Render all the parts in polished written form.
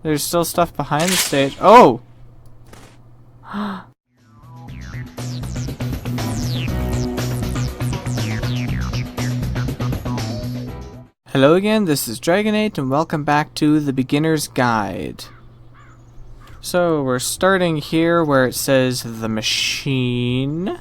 There's still stuff behind the stage. Oh! Hello again, this is DragoNate, and welcome back to the Beginner's Guide. So, we're starting here where it says the machine.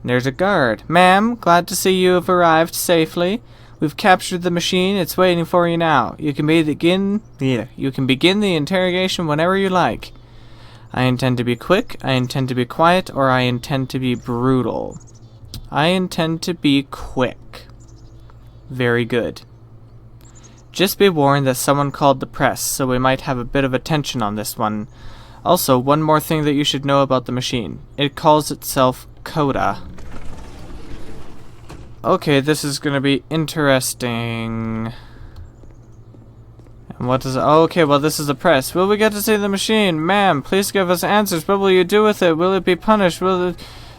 There's a guard. Ma'am, glad to see you have arrived safely. We've captured the machine. It's waiting for you now. You can begin the interrogation whenever you like. I intend to be quick, I intend to be quiet, or I intend to be brutal. I intend to be quick. Very good. Just be warned that someone called the press, so we might have a bit of attention on this one. Also, one more thing that you should know about the machine. It calls itself Coda. Okay, this is gonna be interesting. And what does it... Oh, okay, well this is the press. Will we get to see the machine? Ma'am, please give us answers. What will you do with it? Will it be punished? Will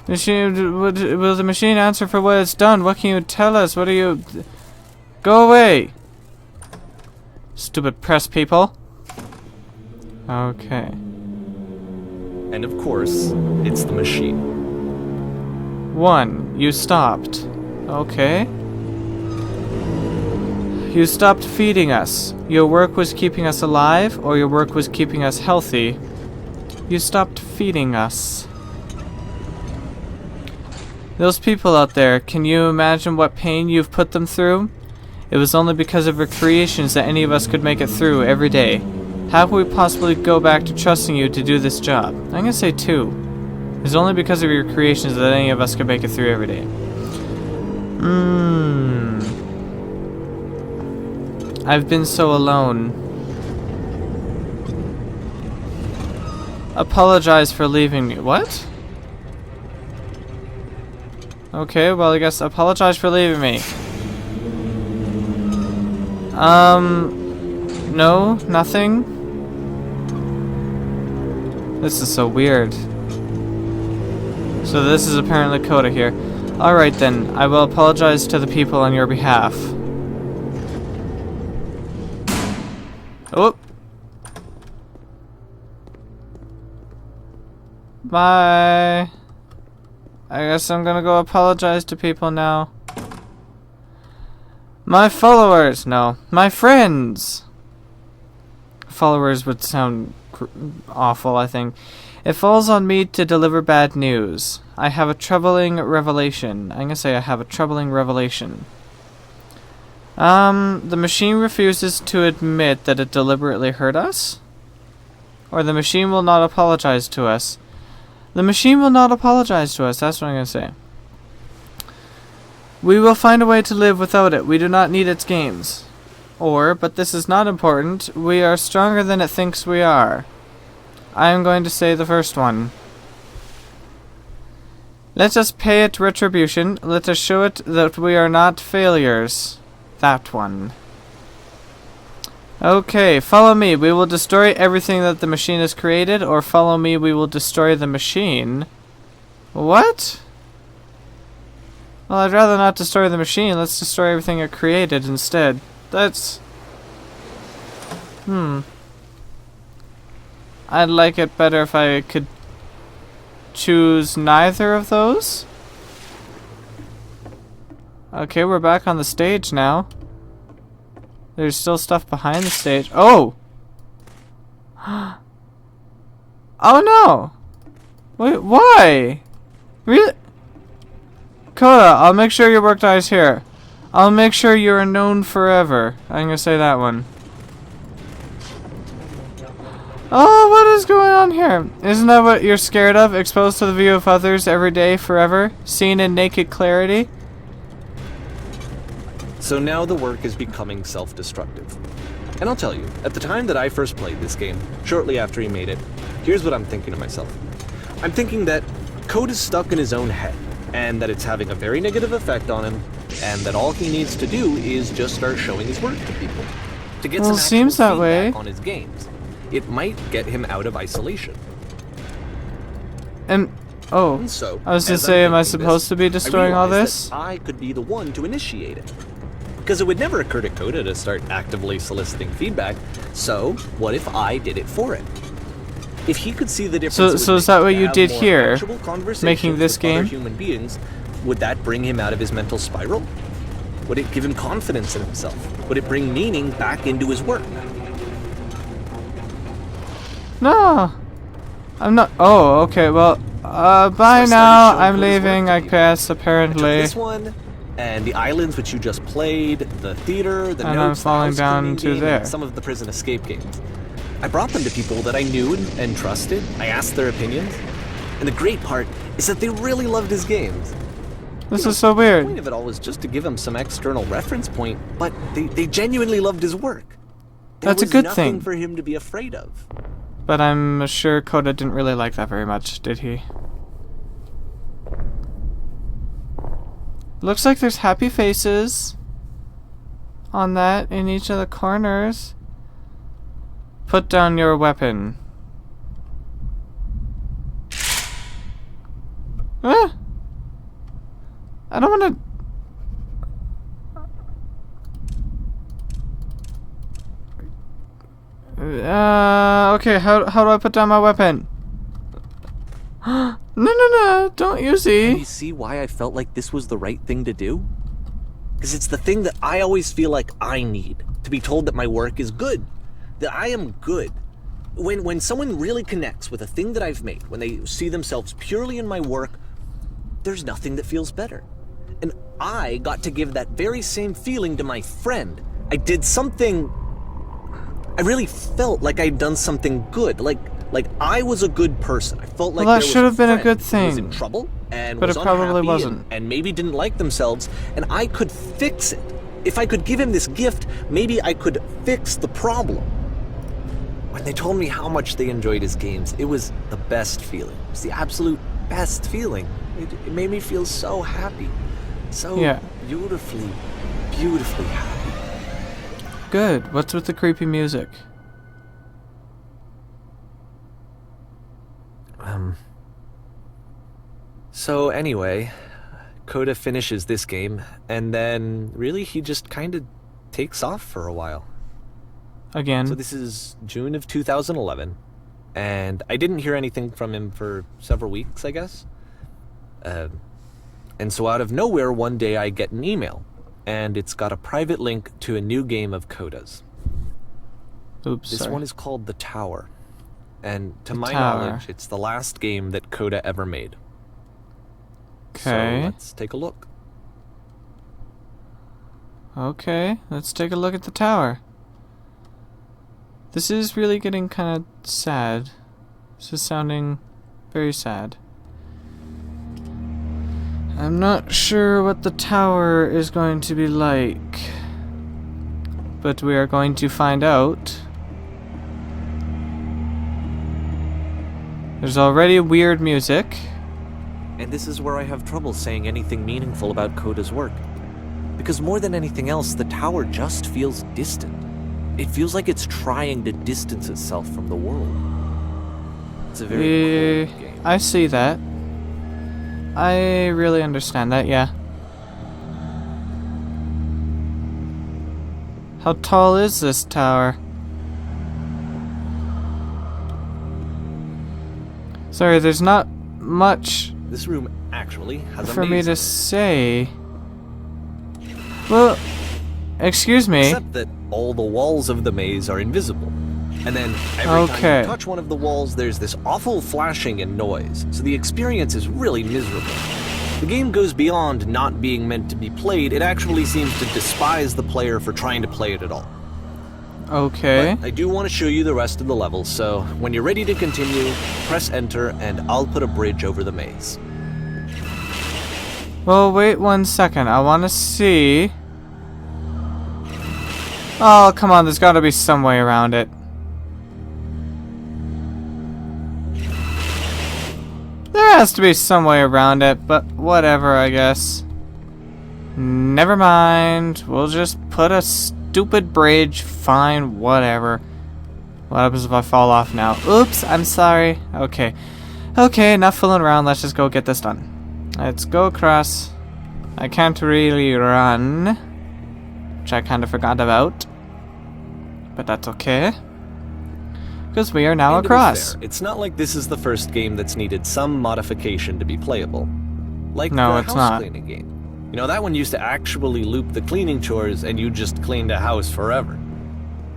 the machine answer for what it's done? What can you tell us? What are you... Go away! Stupid press people. Okay. And of course, it's the machine. 1. You stopped. Okay. You stopped feeding us. Your work was keeping us alive, or your work was keeping us healthy. You stopped feeding us. Those people out there, can you imagine what pain you've put them through? It was only because of your creations that any of us could make it through every day. How can we possibly go back to trusting you to do this job? I'm gonna say 2. It was only because of your creations that any of us could make it through every day. I've been so alone. Apologize for leaving me. What? Okay, well I guess apologize for leaving me. No, nothing. This is so weird. So this is apparently Coda here. Alright then, I will apologize to the people on your behalf. Oh! Bye! I guess I'm gonna go apologize to people now. My followers! No. My friends! Followers would sound awful, I think. It falls on me to deliver bad news. I have a troubling revelation. I'm gonna say I have a troubling revelation. The machine refuses to admit that it deliberately hurt us? Or the machine will not apologize to us. The machine will not apologize to us, that's what I'm gonna say. We will find a way to live without it. We do not need its games. Or, but this is not important, we are stronger than it thinks we are. I am going to say the first one. Let us pay it retribution. Let us show it that we are not failures. That one. Okay, follow me. We will destroy everything that the machine has created, or follow me, we will destroy the machine. What? Well, I'd rather not destroy the machine. Let's destroy everything it created instead. That's... I'd like it better if I could choose neither of those. Okay, we're back on the stage now. There's still stuff behind the stage. Oh! Oh no! Wait, why? Really? Coda, I'll make sure your work dies here. I'll make sure you are known forever. I'm gonna say that one. Oh, what is going on here? Isn't that what you're scared of? Exposed to the view of others every day, forever? Seen in naked clarity? So now the work is becoming self-destructive. And I'll tell you, at the time that I first played this game, shortly after he made it, here's what I'm thinking to myself. I'm thinking that Code is stuck in his own head, and that it's having a very negative effect on him, and that all he needs to do is just start showing his work to people. To get some seems that actual way. feedback on his games. It might get him out of isolation. And oh, So, I was gonna say, am I supposed to be destroying all this? I could be the one to initiate it. because it would never occur to Coda to start actively soliciting feedback, so what if I did it for it? If he could see the difference, So is that what you did here, making this with game? other human beings, would that bring him out of his mental spiral? Would it give him confidence in himself? Would it bring meaning back into his work? No, I'm not. Oh, okay. Well, bye now. I'm leaving. I guess I took apparently. this one, and the islands which you just played, the theater, the And notes, I'm falling the house down cleaning to game, there. and some of the prison escape games. I brought them to people that I knew and trusted. I asked their opinions, and the great part is that they really loved his games. This is so weird. The point of it all was just to give him some external reference point, but they genuinely loved his work. That's a was good nothing thing. for him to be afraid of. But I'm sure Coda didn't really like that very much, did he? Looks like there's happy faces on that in each of the corners. Put down your weapon. Ah! I don't want to... okay, how do I put down my weapon? No, don't you Can see? you see why I felt like this was the right thing to do? Because it's the thing that I always feel like I need, to be told that my work is good, that I am good. When someone really connects with a thing that I've made, when they see themselves purely in my work, there's nothing that feels better. And I got to give that very same feeling to my friend. I did something... I really felt like I'd done something good, like I was a good person. I felt like Well, that there was should have been a friend good who was in thing. trouble and But was it probably unhappy wasn't. and maybe didn't like themselves, and I could fix it. If I could give him this gift, maybe I could fix the problem. When they told me how much they enjoyed his games, it was the best feeling. It was the absolute best feeling. It made me feel so happy. So beautifully, beautifully happy. Good. What's with the creepy music? So anyway, Coda finishes this game, and then really he just kind of takes off for a while. Again. So this is June of 2011, and I didn't hear anything from him for several weeks, I guess. And so out of nowhere, one day I get an email, and it's got a private link to a new game of Coda's. Oops, This sorry. one is called The Tower, and to The my Tower. knowledge, it's the last game that Coda ever made. So Okay. let's take a look. Okay, let's take a look at the tower. This is really getting kind of sad. This is sounding very sad. I'm not sure what the tower is going to be like, but we are going to find out. There's already weird music. And this is where I have trouble saying anything meaningful about Coda's work. Because more than anything else, the tower just feels distant. It feels like it's trying to distance itself from the world. It's a very cold game. I see that. I really understand that, yeah. How tall is this tower? Sorry, there's not much This room actually has a for me maze to in it. say. Well, excuse me. Except that all the walls of the maze are invisible. And then every time Okay. you touch one of the walls, there's this awful flashing and noise. So the experience is really miserable. The game goes beyond not being meant to be played. It actually seems to despise the player for trying to play it at all. Okay. But I do want to show you the rest of the level, so when you're ready to continue, press enter and I'll put a bridge over the maze. Well, wait 1 second. I want to see. Oh, come on. There's got to be some way around it. There has to be some way around it, but whatever, I guess. Never mind. We'll just put a stupid bridge. Fine, whatever. What happens if I fall off now? Oops, I'm sorry. Okay. Okay, enough fooling around. Let's just go get this done. Let's go across. I can't really run. which I kind of forgot about. But that's okay. Because we are now And to be across. fair, it's not like this is the first game that's needed some modification to be playable. Like No, the it's house not. cleaning game. You know, that one used to actually loop the cleaning chores and you just cleaned a house forever.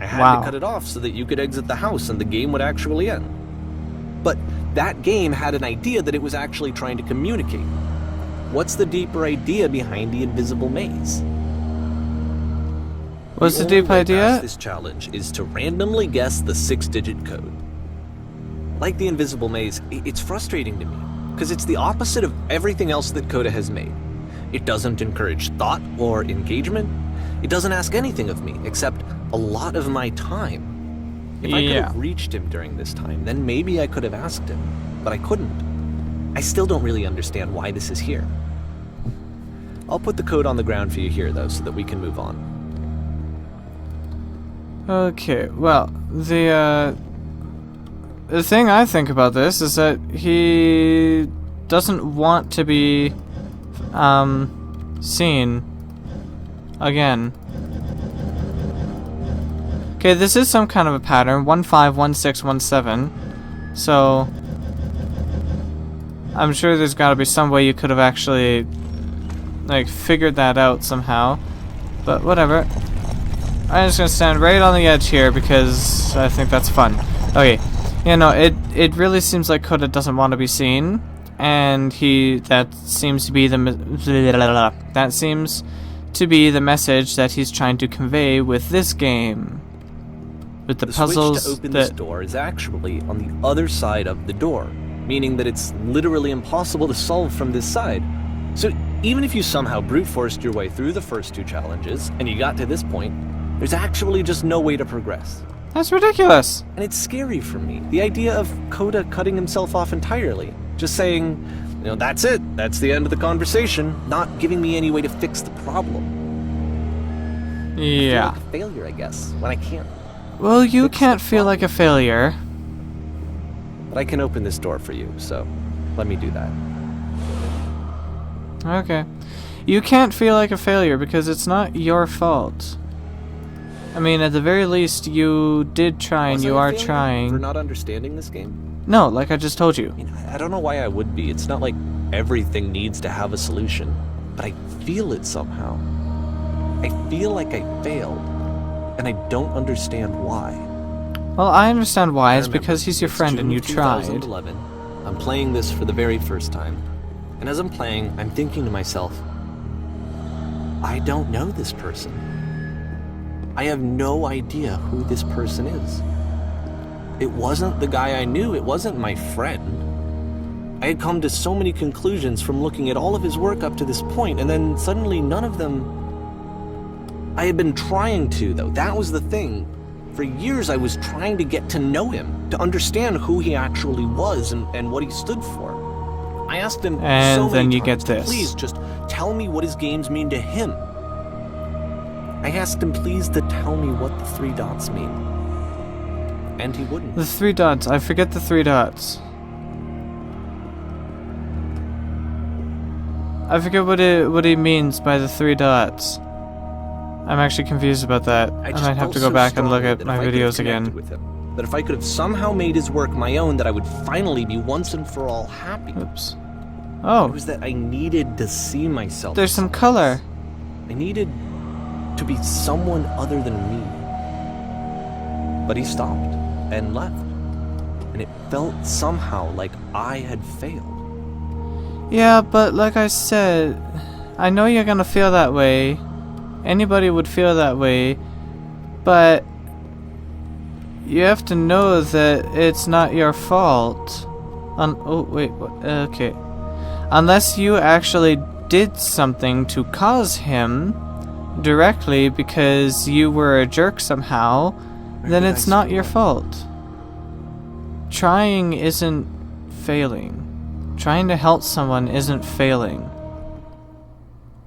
I had Wow. to cut it off so that you could exit the house and the game would actually end. But that game had an idea that it was actually trying to communicate. What's the deeper idea behind the invisible maze? What's the only deep way idea? past this challenge is to randomly guess the 6-digit code. Like the invisible maze, it's frustrating to me, because it's the opposite of everything else that Coda has made. It doesn't encourage thought or engagement. It doesn't ask anything of me, except a lot of my time. If I could Yeah. have reached him during this time, then maybe I could have asked him, but I couldn't. I still don't really understand why this is here. I'll put the code on the ground for you here, though, so that we can move on. Okay, well, the thing I think about this is that he doesn't want to be, seen again. Okay, this is some kind of a pattern, 151617, so I'm sure there's gotta be some way you could have actually, like, figured that out somehow, but whatever. I'm just gonna stand right on the edge here because I think that's fun. Okay, you know, it really seems like Coda doesn't want to be seen, and that seems to be the message that he's trying to convey with this game. With the puzzles switch to open this door is actually on the other side of the door, meaning that it's literally impossible to solve from this side. So even if you somehow brute forced your way through the first 2 challenges and you got to this point, there's actually just no way to progress. That's ridiculous. And it's scary for me. The idea of Coda cutting himself off entirely. Just saying, you know, that's it. That's the end of the conversation. Not giving me any way to fix the problem. I feel Yeah. like a failure, I guess, when I can't. Well, you fix can't the feel like a failure. But I can open this door for you, so let me do that. Okay. You can't feel like a failure because it's not your fault. I mean, at the very least, you did try and Was you I a are failure trying. for not understanding this game? No, like I just told you. I mean, I don't know why I would be. It's not like everything needs to have a solution, but I feel it somehow. I feel like I failed, and I don't understand why. Well, I understand why. It's Remember, because he's your it's friend June and you of tried. 2011. I'm playing this for the very first time, and as I'm playing, I'm thinking to myself, I don't know this person. I have no idea who this person is. It wasn't the guy I knew, it wasn't my friend. I had come to so many conclusions from looking at all of his work up to this point, and then suddenly none of them... I had been trying to, though. That was the thing. For years I was trying to get to know him, to understand who he actually was and what he stood for. I asked him And so then many you get times to this. please just tell me what his games mean to him. I asked him please to tell me what the 3 dots mean. And he wouldn't. The 3 dots. I forget the 3 dots. I forget what he means by the 3 dots. I'm actually confused about that. I just might have felt to go so back and look strongly at that my if I could have videos connected again. with him, that if I could have somehow made his work my own, that I would finally be once and for all happy. Oops. It Oh, was that I needed to see myself. there's some color. I needed to be someone other than me. But he stopped and left. And it felt somehow like I had failed. Yeah, but like I said, I know you're gonna feel that way. Anybody would feel that way. But you have to know that it's not your fault. Oh, wait, what? Okay. Unless you actually did something to cause him directly because you were a jerk somehow, then did it's I not screw your up? fault. Trying isn't failing. Trying to help someone isn't failing.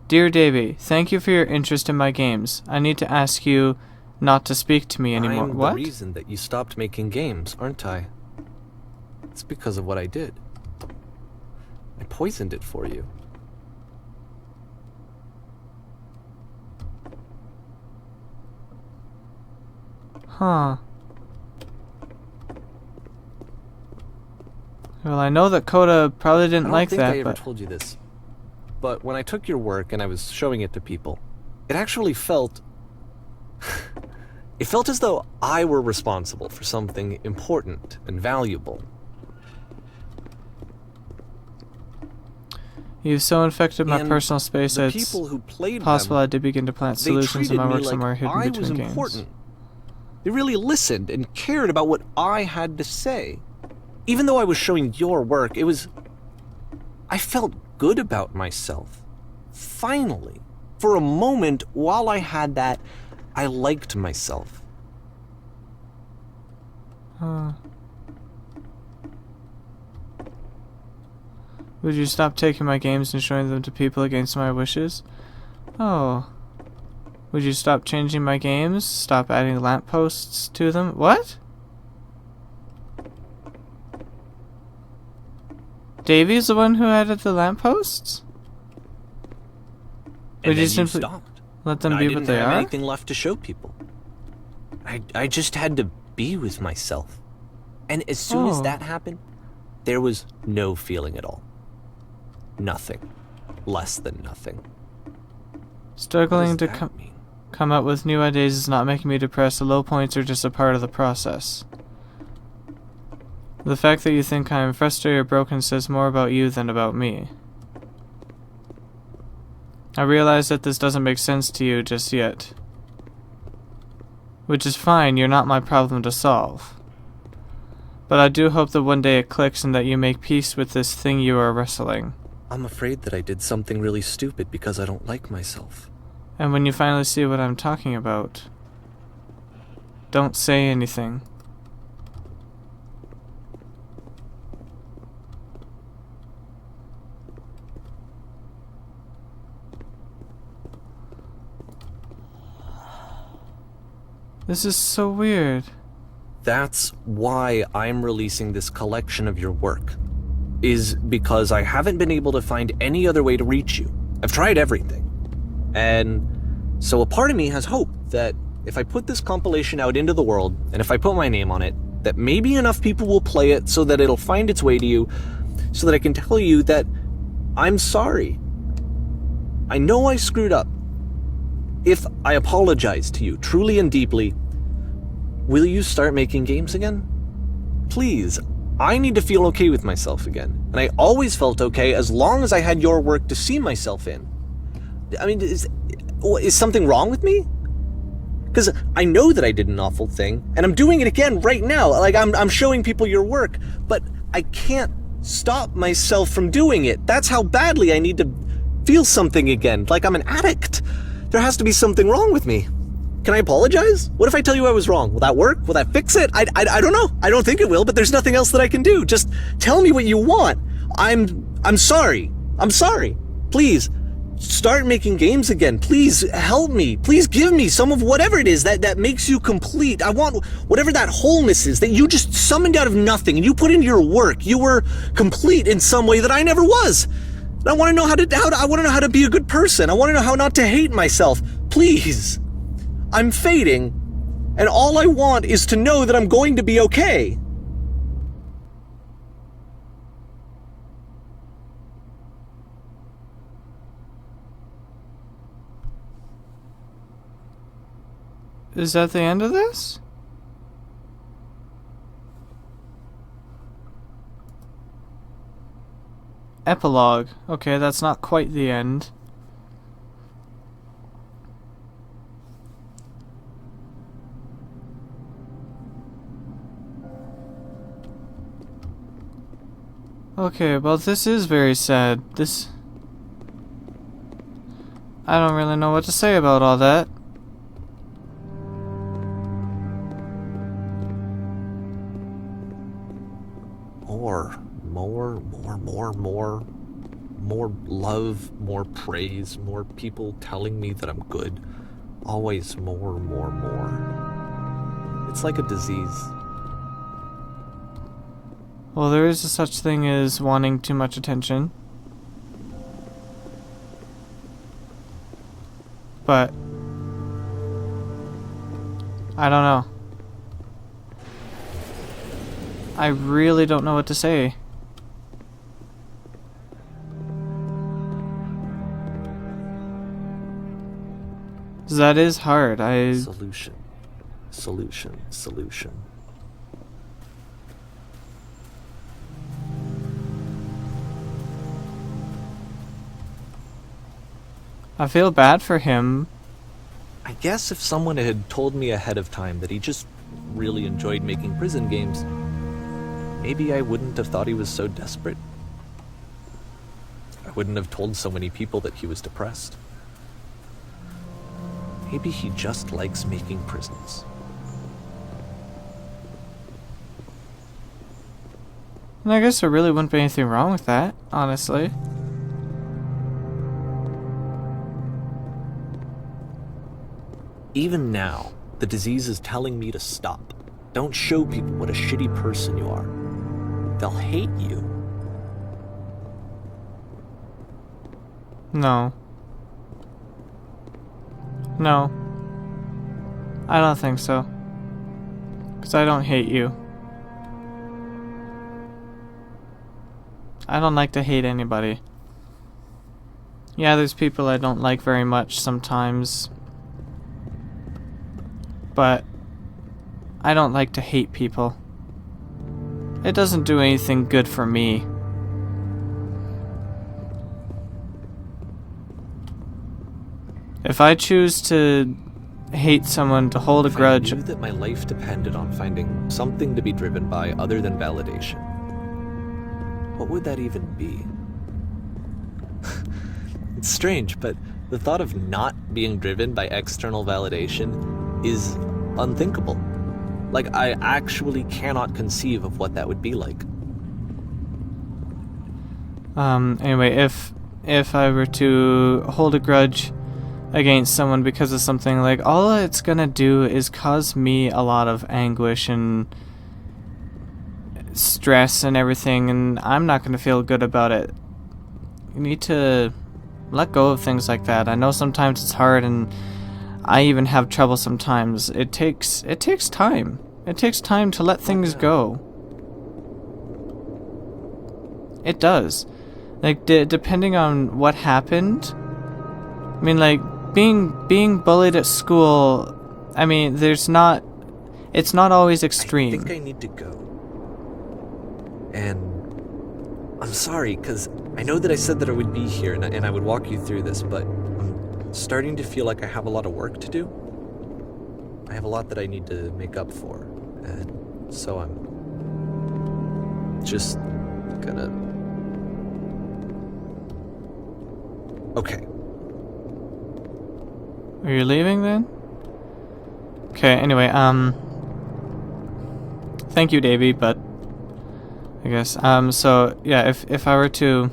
Dear Davey, thank you for your interest in my games. I need to ask you not to speak to me anymore. I'm What? the reason that you stopped making games, aren't I? It's because of what I did. I poisoned it for you. Huh. Well, I know that Coda probably didn't like that, I don't think I ever but... told you this, but when I took your work and I was showing it to people, it actually felt... it felt as though I were responsible for something important and valuable. You've so infected my And personal space the that it's people who played possible them, I did begin to plant they solutions in treated my me work like somewhere hidden I between was games. important. They really listened and cared about what I had to say. Even though I was showing your work, it was... I felt good about myself. Finally. For a moment, while I had that, I liked myself. Would you stop taking my games and showing them to people against my wishes? Oh. Would you stop changing my games? Stop adding lampposts to them? What? Davy's the one who added the lampposts? And Would then you simply stopped. let them And be I what didn't they have are? anything left to show people. I just had to be with myself. And as soon as Oh. that happened, there was no feeling at all. Nothing. Less than nothing. Struggling What to does that mean? come up with new ideas is not making me depressed. The low points are just a part of the process. The fact that you think I am frustrated or broken says more about you than about me. I realize that this doesn't make sense to you just yet. Which is fine, you're not my problem to solve. But I do hope that one day it clicks and that you make peace with this thing you are wrestling. I'm afraid that I did something really stupid because I don't like myself. And when you finally see what I'm talking about, don't say anything. This is so weird. That's why I'm releasing this collection of your work. Is because I haven't been able to find any other way to reach you. I've tried everything. And so a part of me has hope that if I put this compilation out into the world, and if I put my name on it, that maybe enough people will play it so that it'll find its way to you, so that I can tell you that I'm sorry. I know I screwed up. If I apologize to you truly and deeply, will you start making games again? Please, I need to feel okay with myself again. And I always felt okay as long as I had your work to see myself in. I mean, is something wrong with me? Because I know that I did an awful thing, and I'm doing it again right now. Like, I'm showing people your work, but I can't stop myself from doing it. That's how badly I need to feel something again, like I'm an addict. There has to be something wrong with me. Can I apologize? What if I tell you I was wrong? Will that work? Will that fix it? I don't know. I don't think it will, but there's nothing else that I can do. Just tell me what you want. I'm sorry. I'm sorry. Please, start making games again. Please help me. Please give me some of whatever it is that makes you complete. I want whatever that wholeness is that you just summoned out of nothing and you put into your work. You were complete in some way that I never was. And I want to know I want to know how to be a good person. I want to know how not to hate myself. Please. I'm fading, and all I want is to know that I'm going to be okay. Is that the end of this? Epilogue. Okay, that's not quite the end. Okay, well this is very sad. I don't really know what to say about all that. More love, more praise, more people telling me that I'm good. Always more. It's like a disease. Well, there is a such thing as wanting too much attention. But I don't know. I really don't know what to say. That is hard. Solution. Solution. Solution. I feel bad for him. I guess if someone had told me ahead of time that he just really enjoyed making prison games, maybe I wouldn't have thought he was so desperate. I wouldn't have told so many people that he was depressed. Maybe he just likes making prisons. And I guess there really wouldn't be anything wrong with that, honestly. Even now, the disease is telling me to stop. Don't show people what a shitty person you are. They'll hate you. No. No. I don't think so. Because I don't hate you. I don't like to hate anybody. Yeah, there's people I don't like very much sometimes. But I don't like to hate people. It doesn't do anything good for me. If I choose to hate someone, to hold a grudge... If I knew that my life depended on finding something to be driven by other than validation, what would that even be? It's strange, but the thought of not being driven by external validation is unthinkable. Like, I actually cannot conceive of what that would be like. Anyway, if I were to hold a grudge against someone because of something, like, all it's gonna do is cause me a lot of anguish and stress and everything, and I'm not gonna feel good about it. You need to let go of things like that. I know sometimes it's hard, and I even have trouble sometimes. It takes time. It takes time to let things go. It does. Like, depending on what happened. I mean, like, being bullied at school, I mean, it's not always extreme. I think I need to go. And I'm sorry, because I know that I said that I would be here and I would walk you through this, but I'm starting to feel like I have a lot of work to do. I have a lot that I need to make up for, and so I'm just gonna... Okay. Are you leaving then? Okay, anyway, thank you, Davey, but I guess, so, yeah, if I were to,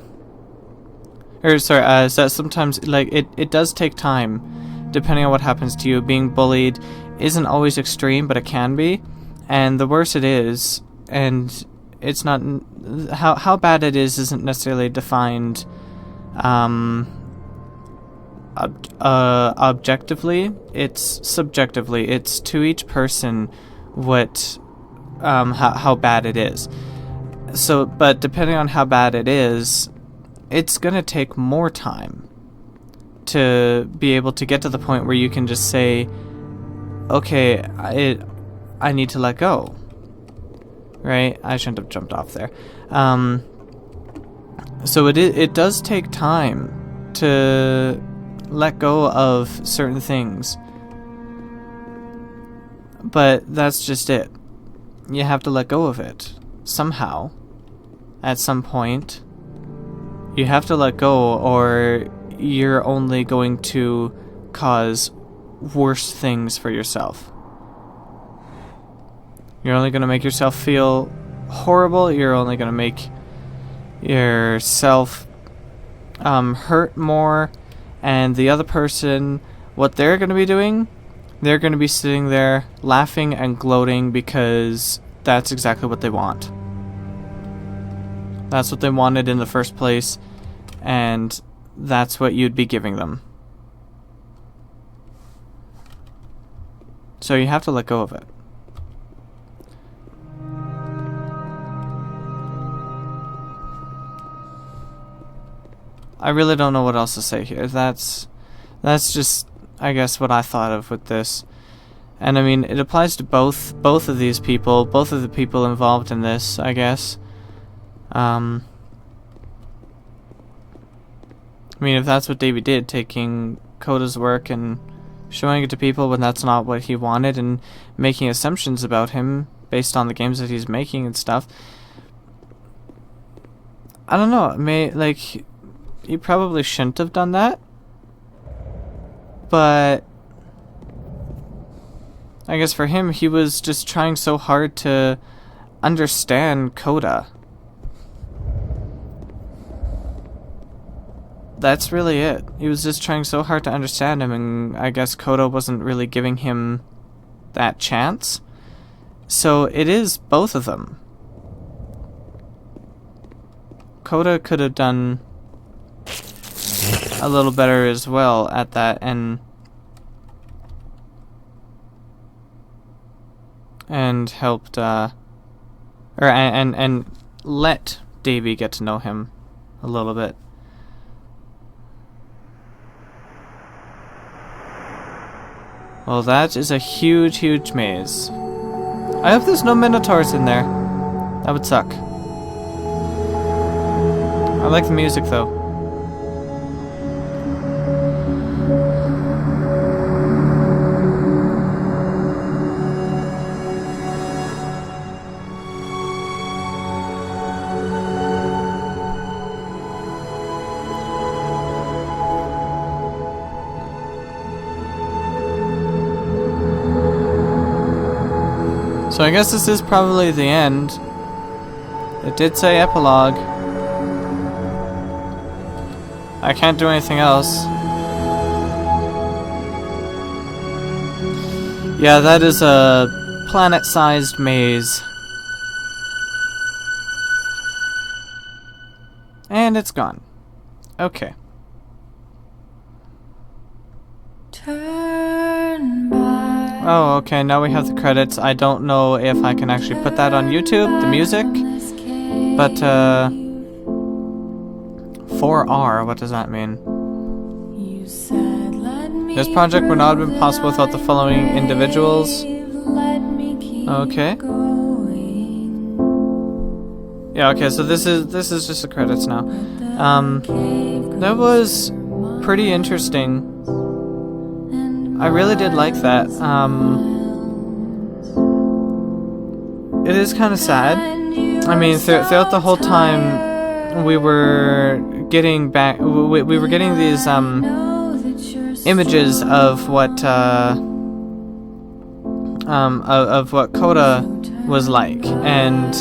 or, sorry, so sometimes, like, it does take time, depending on what happens to you. Being bullied isn't always extreme, but it can be, and the worse it is, and it's not, how bad it is isn't necessarily defined, objectively. It's subjectively. It's to each person what, how bad it is. So, but depending on how bad it is, it's gonna take more time to be able to get to the point where you can just say, okay, I need to let go. Right? I shouldn't have jumped off there. So it does take time to let go of certain things. But that's just it. You have to let go of it. Somehow. At some point. You have to let go, or you're only going to cause worse things for yourself. You're only going to make yourself feel horrible. You're only going to make yourself hurt more. And the other person, what they're going to be doing, they're going to be sitting there laughing and gloating because that's exactly what they want. That's what they wanted in the first place, and that's what you'd be giving them. So you have to let go of it. I really don't know what else to say here. That's just, I guess, what I thought of with this. And I mean, it applies to both of these people, both of the people involved in this, I guess. I mean, if that's what Davey did, taking Coda's work and showing it to people when that's not what he wanted, and making assumptions about him based on the games that he's making and stuff. I don't know, he probably shouldn't have done that. But I guess for him, he was just trying so hard to understand Coda. That's really it. He was just trying so hard to understand him, and I guess Coda wasn't really giving him that chance. So it is both of them. Coda could have done a little better as well at that, and helped and let Davey get to know him a little bit. Well, that is a huge maze. I hope there's no minotaurs in there. That would suck. I like the music though. So I guess this is probably the end. It did say epilogue. I can't do anything else. Yeah, that is a planet-sized maze. And it's gone. Okay. Oh, okay, now we have the credits. I don't know if I can actually put that on YouTube, the music. But, 4R, what does that mean? This project would not have been possible without the following individuals. Okay. Yeah, okay, so this is just the credits now. That was pretty interesting. I really did like that. It is kind of sad. I mean, throughout the whole time, we were getting back. We were getting these images of what Coda was like, and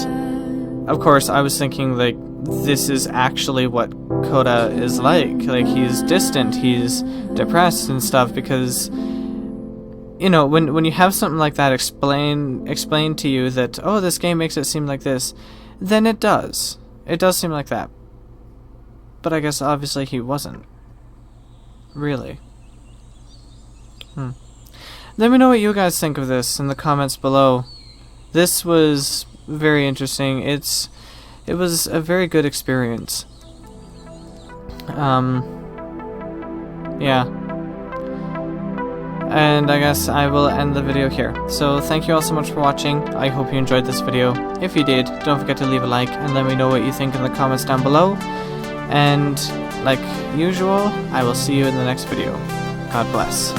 of course, I was thinking like, this is actually what Coda is like. Like, he's distant, he's depressed and stuff, because, you know, when you have something like that explained to you that, oh, this game makes it seem like this, then it does. It does seem like that. But I guess obviously he wasn't. Really. Let me know what you guys think of this in the comments below. This was very interesting. It was a very good experience. Yeah. And I guess I will end the video here. So thank you all so much for watching. I hope you enjoyed this video. If you did, don't forget to leave a like and let me know what you think in the comments down below. And like usual, I will see you in the next video. God bless.